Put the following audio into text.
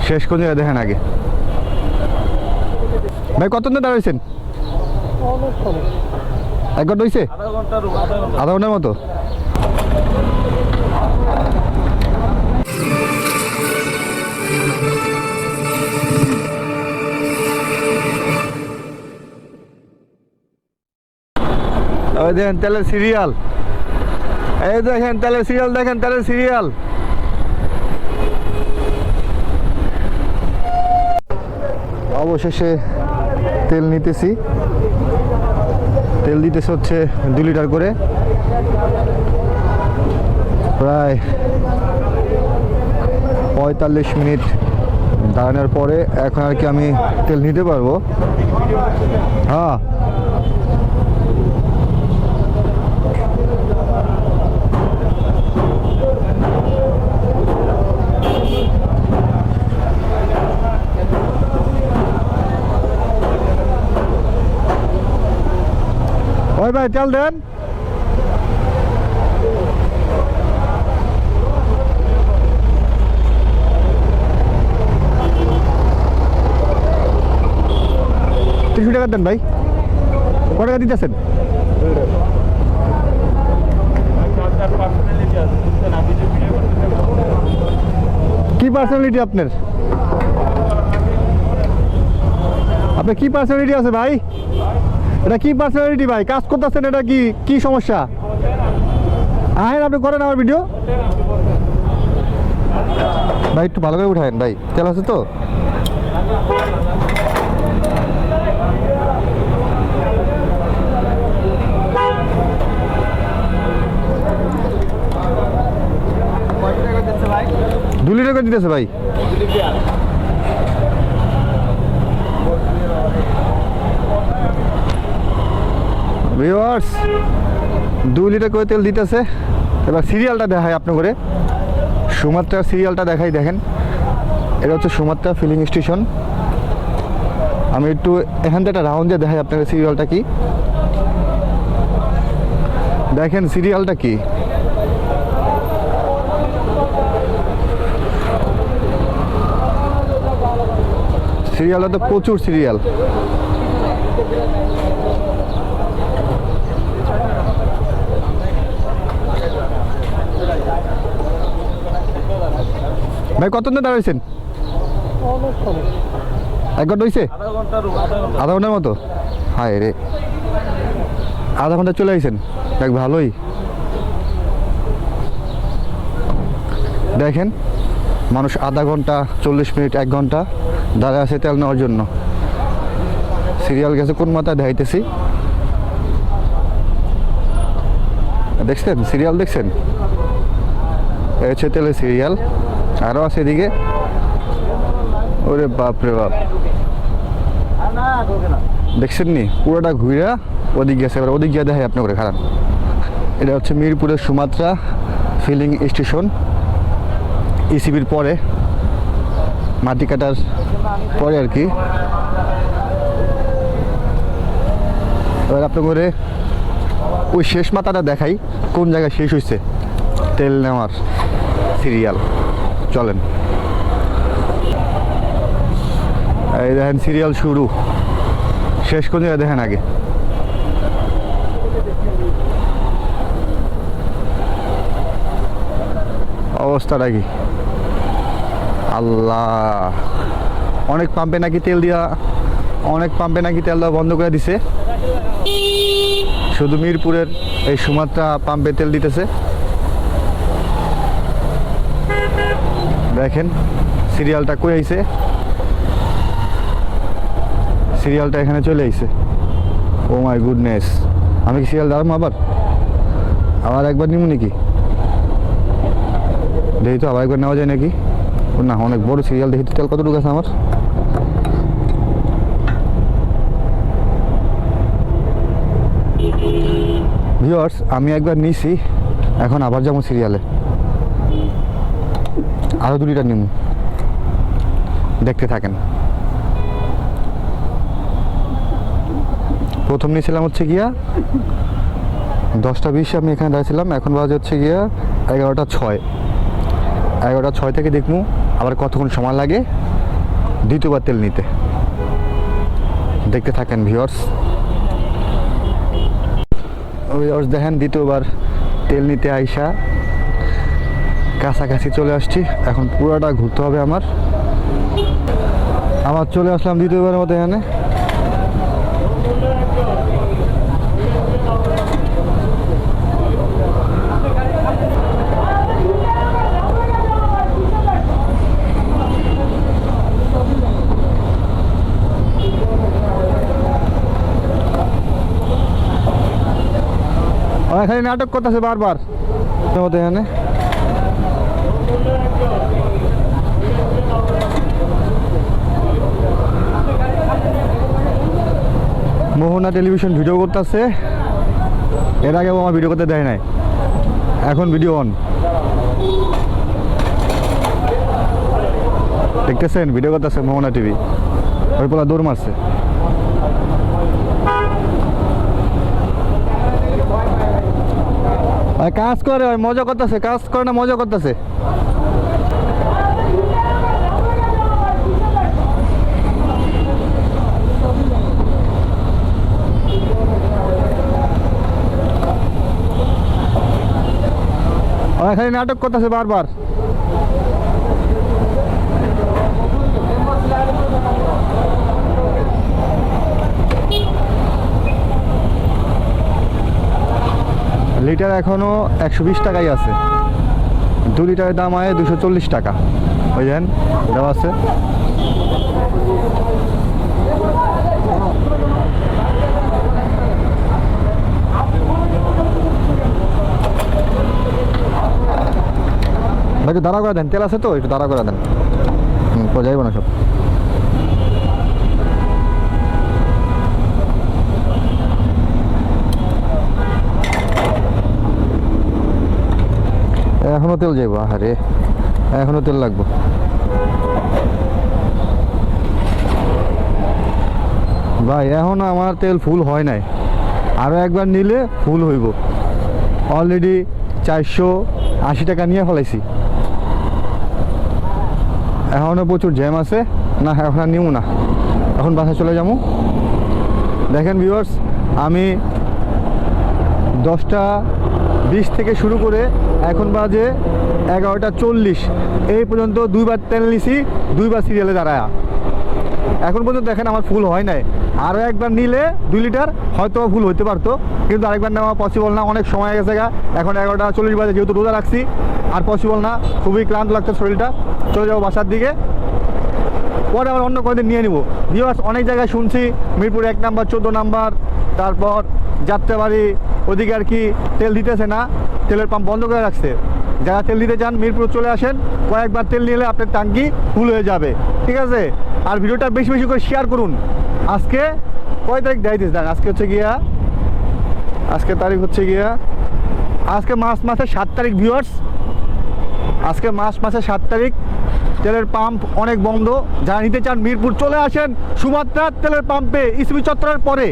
শেষ কোন জায়গায় দেখেন আগে। ভাই কতক্ষণ দাঁড়াইছেন? 1 ঘন্টা হয়েছে? আধা ঘন্টার মতো। দেখেন তেলের সিরিয়াল, এই দেখেন তেলের সিরিয়াল, দেখেন তেলের সিরিয়াল। অবশেষে তেল নিতেছি, তেল দিতেছে হচ্ছে 2 লিটার করে, প্রায় 45 মিনিট দাঁড়ানোর পরে এখন আর কি আমি তেল নিতে পারবো। হ্যাঁ ওই ভাই তেল দেন। টাকা দেন ভাই, কত টাকা দিতেছেন? কি পার্সোনালিটি আপনার? আপনার কি পার্সোনালিটি আছে ভাই? এটা কি পার্সোনালিটি ভাই? কাজ করতেছেন, এটা কি কি সমস্যা? আহেন আপনি করেন আমার ভিডিও। ভাই একটু ভালো করে উঠায়েন ভাই, তেল আছে তো? দু লিটার করে দিতেছে ভাই। ভিউয়ার্স 2 লিটার করে তেল দিতেছে। এবার সিরিয়ালটা দেখাই আপনার করে, সুমাত্রার সিরিয়ালটা দেখাই। দেখেন এটা হচ্ছে সুমাত্রা ফিলিং স্টেশন। আমি একটু এখান থেকে একটা রাউন্ড দিয়ে দেখাই আপনাকে সিরিয়ালটা কি। দেখেন সিরিয়ালটা কি, সিরিয়ালটা তো প্রচুর সিরিয়াল। ভাই কতক্ষণ দাঁড়াইছেন? 1 ঘন্টা হয়েছে? আধা ঘন্টার মতো। হায় রে, আধা ঘন্টা চলে আসছেন, দেখ ভালোই। দেখেন মানুষ আধা ঘন্টা, 40 মিনিট, 1 ঘন্টা দাঁড়ায় আছে তেল নেওয়ার জন্য। সিরিয়াল গেছে কোন মাথায় দেখাইতেছি, দেখছেন সিরিয়াল? দেখছেন এই হচ্ছে তেলের সিরিয়াল। আরও আছে এদিকে। ওরে বাপ রে বাপ, দেখছেন নি? পুরোটা ঘুরা ওদিক গেছে। এবার ওদিক গিয়ে দেখাই আপনার করে খারাপ। এটা হচ্ছে মিরপুরের সুমাত্রা ফিলিং স্টেশন, ইসিবির পরে, মাটি কাটার পরে আর কি। এবার আপনার করে ওই শেষ মাথাটা দেখাই কোন জায়গায় শেষ হয়েছে তেল নেওয়ার সিরিয়াল। চলেন, এই দেখেন সিরিয়াল শুরু, শেষ কোন জায়গায় দেখেন আগে। অবস্থাটা কি আল্লাহ! অনেক পাম্পে নাকি তেল দেওয়া বন্ধ করে দিছে। শুধু মিরপুরের এই সুমাত্রা পাম্পে তেল দিতেছে। দেখেন সিরিয়ালটা কই আইছে, সিরিয়ালটা এখানে চলে আইছে। ও মাই গুডনেস, আমি কি সিরিয়াল দাঁড়াবো আবার একবার নিব নাকি? দেখি তো আবার একবার নেওয়া যায় নাকি। না, অনেক বড় সিরিয়াল। দেখি তো তেল কতটুকু আছে আমার। ভিউয়ার্স আমি একবার নিছি, এখন আবার যাবো সিরিয়ালে। আরো 2 লিটার নিব, দেখতে থাকেন। প্রথম নিয়েছিলাম হচ্ছে গিয়া 10টা 20 আমি এখানে দাঁড়িয়েছিলাম। এখন বাজে হচ্ছে গিয়া 11টা 6। 11টা 6 থেকে দেখবো আবার কতক্ষণ সময় লাগে। দ্বিতীয়বার তেল নিতে। দেখতে থাকেন ভিউয়ার্স। ভিউয়ার্স দেখেন দ্বিতীয়বার তেল নিতে আইসা কাছাকাছি চলে আসছি। এখন পুরোটা ঘুরতে হবে আমার চলে আসলাম দ্বিতীয়বারের মতো এখানে। এখানে নাটক করতেছে বারবার এখানে। মোহনা টেলিভিশন ভিডিও করতেছে, এর আগেও আমার ভিডিও করতে দেয় নাই, এখন ভিডিও অন। দেখতেছেন ভিডিও করতেছে মোহনা টিভি, ওই পোলা দৌড় মারছে। কাজ করে ওই মজা করতেছে, কাজ করে না মজা করতেছে। এখানে নাটক করতেছে বারবার। লিটার এখনো 120 টাকাই আছে, 2 লিটারের দাম হয় 240 টাকা। ওই দেন দেওয়া আছে। ভাই একটু দাঁড়া করে দেন, তেল আছে তো, একটু দাঁড়া করে দেন। যাইব না সব। এখনো তেল যাইব, আরে এখনো তেল লাগবো। ভাই এখনো আমার তেল ফুল হয় নাই, আরো একবার নিলে ফুল হইব। অলরেডি 480 টাকা নিয়ে ফেলাইছি। এখনো প্রচুর জ্যাম আছে, না এখন আর নিব না, এখন বাসায় চলে যাবো। দেখেন ভিউয়ার্স, আমি 10টা 20 থেকে শুরু করে এখন বাজে 11টা 40, এই পর্যন্ত 2বার তেল নিছি, 2বার সিরিয়ালে দাঁড়ায়। এখন পর্যন্ত দেখেন আমার ফুল হয় নাই, আরও একবার নিলে 2 লিটার হয়তো ফুল হইতে পারতো, কিন্তু আরেকবার নেওয়া পসিবল না, অনেক সময় গেছে গা। এখন 11টা 40 বাজে, যেহেতু রোজা রাখছি আর পসিবল না, খুবই ক্লান্ত লাগছে শরীরটা। চলে যাবো বাসার দিকে, পরে আবার অন্য কোনোদিন নিয়ে নিব। ভিউয়ার্স অনেক জায়গায় শুনছি মিরপুর 1 নাম্বার, 14 নাম্বার, তারপর যাত্রাবাড়ি, ওদিকে আর কি তেল দিতেছে না, তেলের পাম্প বন্ধ করে রাখছে। যারা তেল দিতে চান মিরপুর চলে আসেন, কয়েকবার তেল নিলে আপনার ট্যাঙ্কি ফুল হয়ে যাবে, ঠিক আছে? আর ভিডিওটা বেশি বেশি করে শেয়ার করুন। আজকে কয় তারিখ দেখাইতেছে দেন, আজকে হচ্ছে গিয়া, আজকে তারিখ হচ্ছে গিয়া, আজকে মার্চ মাসের 7 তারিখ ভিউয়ার্স, আজকে মার্চ মাসের 7 তারিখ। তেলের পাম্প অনেক বন্ধ, যারা নিতে চান মিরপুর চলে আসেন সুমাত্রা তেলের পাম্পে, ইসমি চত্বরের পরে।